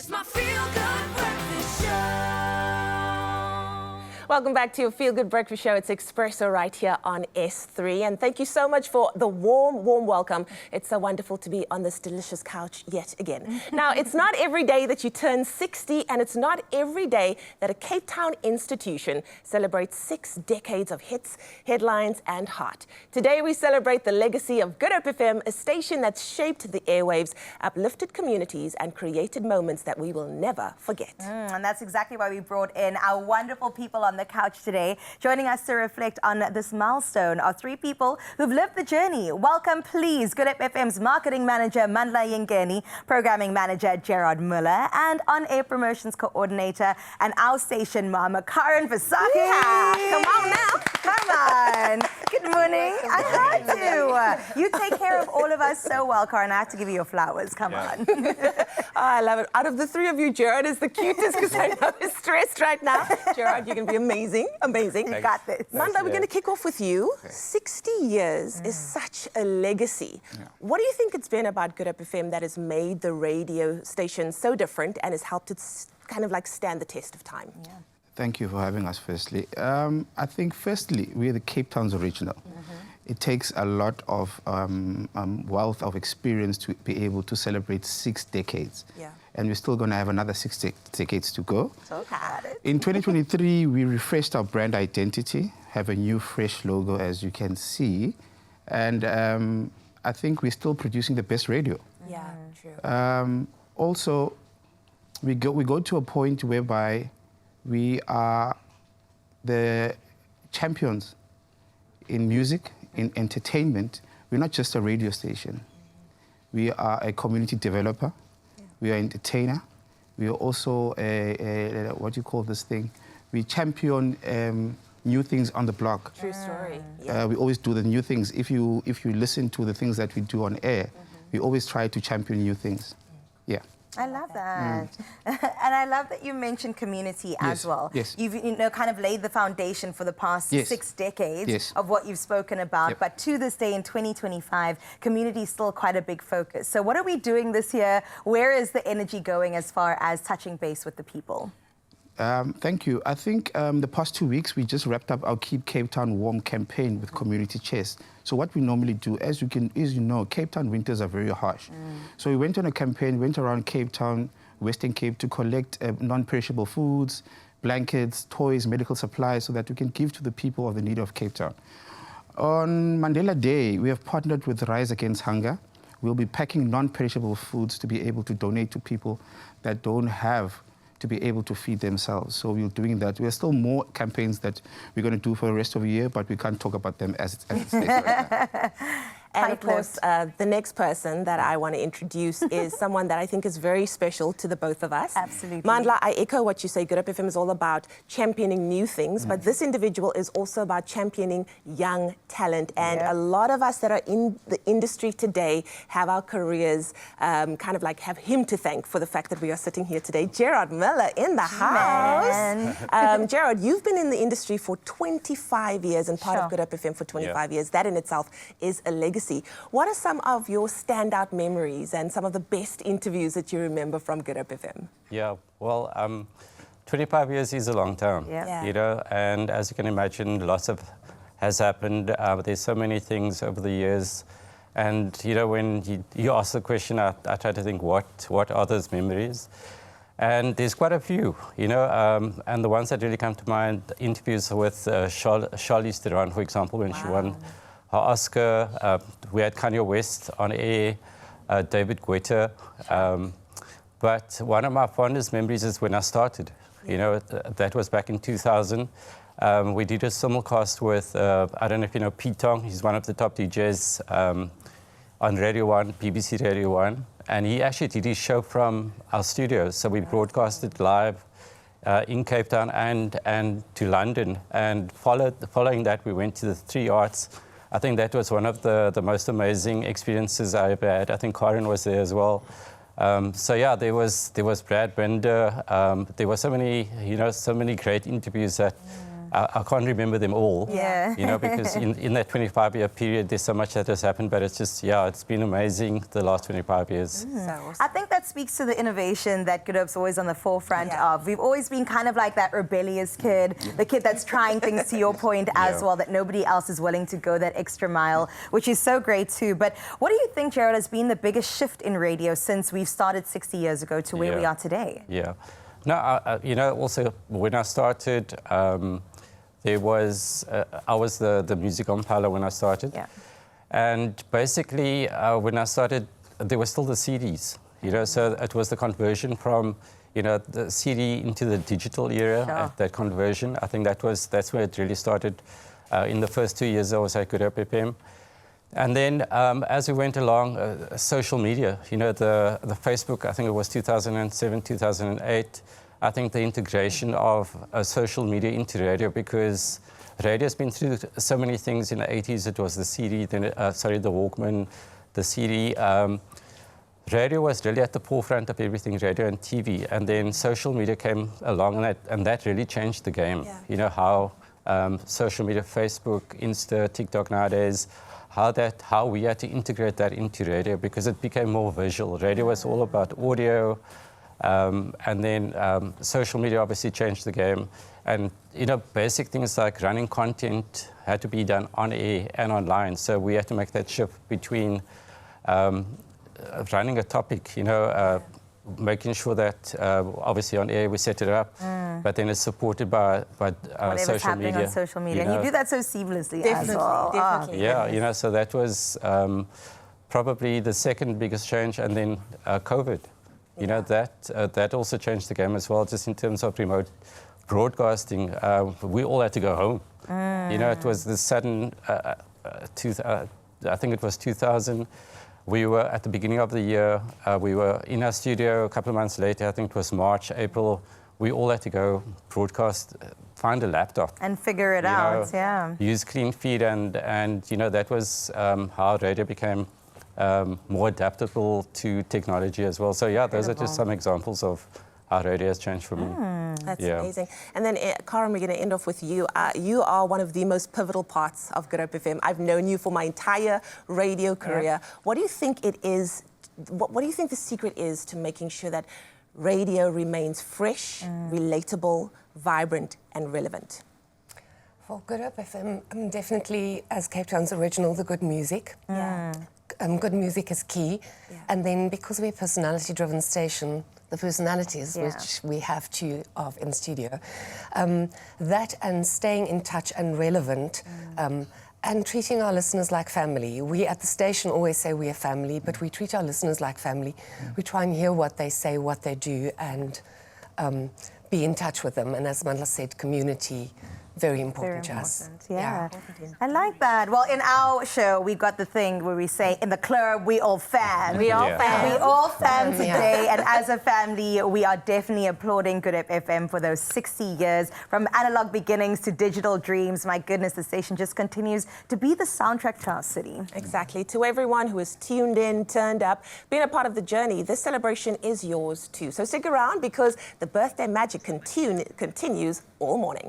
It's my feel-good breakfast show. Welcome back to your Feel Good Breakfast Show. It's Expresso right here on S3. And thank you so much for the warm welcome. It's so wonderful to be on this delicious couch yet again. Now, it's not every day that you turn 60, and it's not every day that a Cape Town institution celebrates 6 decades of hits, headlines, and heart. Today, we celebrate the legacy of GoodHope FM, a station that's shaped the airwaves, uplifted communities, and created moments that we will never forget. And that's exactly why we brought in our wonderful people on the couch today. Joining us to reflect on this milestone are 3 people who've lived the journey. Welcome, please, GoodHope FM's marketing manager, Mandla Yengeni, programming manager, Gerard Muller, and on-air promotions coordinator and our station mama, Karen Vasaki. Come on now. Come on. Good morning. I had to. You take care of all of us so well, Karen. I have to give you your flowers. Come on. Oh, I love it. Out of the 3 of you, Gerard is the cutest because I know he's stressed right now. Gerard, you're going to be amazing. Amazing. You got this. Mandla, we're going to kick off with you. Okay. 60 years is such a legacy. Yeah. What do you think it's been about GoodHope FM that has made the radio station so different and has helped it kind of like stand the test of time? Yeah. Thank you for having us, firstly. I think, firstly, we're the Cape Town's original. It takes a lot of wealth of experience to be able to celebrate 6 decades. Yeah. And we're still going to have another 6 decades to go. So got it. In 2023, we refreshed our brand identity, have a new, fresh logo, as you can see. And I think we're still producing the best radio. Yeah, true. Also, we go to a point whereby we are the champions in music, in entertainment. We're not just a radio station. We are a community developer. We are an entertainer. We are also what do you call this thing? We champion new things on the blog. True story. We always do the new things. If you listen to the things that we do on air, we always try to champion new things. Yeah. I love that. And I love that you mentioned community as well. Yes. You've kind of laid the foundation for the past 6 decades of what you've spoken about. But to this day in 2025, community is still quite a big focus. So what are we doing this year? Where is the energy going as far as touching base with the people? Thank you. I think the past 2 weeks, we just wrapped up our Keep Cape Town Warm campaign with Community Chest. So what we normally do, as you know, Cape Town winters are very harsh. So we went on a campaign, went around Cape Town, Western Cape, to collect non-perishable foods, blankets, toys, medical supplies, so that we can give to the people of the need of Cape Town. On Mandela Day, we have partnered with Rise Against Hunger. We'll be packing non-perishable foods to be able to donate to people that don't have to be able to feed themselves. So we're doing that. There are still more campaigns that we're going to do for the rest of the year, but we can't talk about them as it stands right now. And of course, the next person that I want to introduce is someone that I think is very special to the both of us. Absolutely. Mandla, I echo what you say. GoodHope FM is all about championing new things, but this individual is also about championing young talent. And a lot of us that are in the industry today have our careers kind of like have him to thank for the fact that we are sitting here today. Gerard Muller in the house. Gerard, you've been in the industry for 25 years and part of GoodHope FM for 25 years. That in itself is a legacy. What are some of your standout memories and some of the best interviews that you remember from GoodHope FM? Yeah, well, 25 years is a long time, you know, and as you can imagine, lots of has happened. There's so many things over the years. And, you know, when you ask the question, I try to think, what are those memories? And there's quite a few, you know, and the ones that really come to mind, interviews with Charlize Theron, for example, when she won her Oscar. We had Kanye West on air, David Guetta. But one of my fondest memories is when I started. You know, that was back in 2000. We did a simulcast with, I don't know if you know Pete Tong. He's one of the top DJs on Radio 1, BBC Radio 1. And he actually did his show from our studios. So we broadcasted live in Cape Town and to London. And following that, we went to the 3 Arts. I think that was one of the most amazing experiences I ever had. I think Karen was there as well. So yeah, there was Brad Bender. There were so many, you know, so many great interviews that I can't remember them all. Yeah. You know, because in that 25-year period, there's so much that has happened, but it's just, yeah, it's been amazing the last 25 years. So awesome. I think that speaks to the innovation that GoodHope's always on the forefront of. We've always been kind of like that rebellious kid, the kid that's trying things, to your point as well, that nobody else is willing to go that extra mile, which is so great too. But what do you think, Gerald, has been the biggest shift in radio since we've started 60 years ago to where we are today? Yeah. No, you know, also when I started, there was, I was the music compiler when I started. Yeah. And basically, when I started, there were still the CDs, you know, so it was the conversion from, you know, the CD into the digital era, that conversion. I think that's where it really started in the first 2 years I was at GoodHope FM. And then as we went along, social media, you know, the Facebook, I think it was 2007, 2008, I think the integration of social media into radio, because radio's been through so many things. In the 80s, it was the CD, then, the Walkman, the CD. Radio was really at the forefront of everything, radio and TV. And then social media came along, and that really changed the game. Yeah. You know, how social media, Facebook, Insta, TikTok nowadays, how we had to integrate that into radio, because it became more visual. Radio was all about audio, and then social media obviously changed the game. And, you know, basic things like running content had to be done on air and online. So we had to make that shift between running a topic, you know, making sure that obviously on air we set it up, but then it's supported by social media. On social media, you know. and you do that so seamlessly Definitely, as well. definitely. Yeah, you know, so that was probably the second biggest change, and then COVID. You know, that also changed the game as well, just in terms of remote broadcasting. We all had to go home. You know, it was the sudden, I think it was 2000. We were at the beginning of the year, we were in our studio. A couple of months later, I think it was March, April, we all had to go broadcast, find a laptop. And figure it out, Use clean feed, and you know, that was how radio became more adaptable to technology as well. So yeah, those are just some examples of how radio has changed for me. That's amazing. And then, Karen, we're going to end off with you. You are one of the most pivotal parts of GoodHope FM. I've known you for my entire radio career. What do you think it is, what do you think the secret is to making sure that radio remains fresh, relatable, vibrant and relevant? For GoodHope FM, definitely, as Cape Town's original, the good music. Good music is key. And then because we're a personality-driven station, the personalities, which we have two of in studio, that and staying in touch and relevant, and treating our listeners like family. We at the station always say we're family, but we treat our listeners like family. We try and hear what they say, what they do, and be in touch with them. And as Mandla said, community, very important to us. Yeah. I like that. Well, in our show, we've got the thing where we say, in the club, we all fam. We all fam. We all fam today. And as a family, we are definitely applauding GoodHope FM for those 60 years, from analog beginnings to digital dreams. My goodness, the station just continues to be the soundtrack to our city. Exactly. To everyone who is tuned in, turned up, been a part of the journey, this celebration is yours too. So stick around, because the birthday magic continues all morning.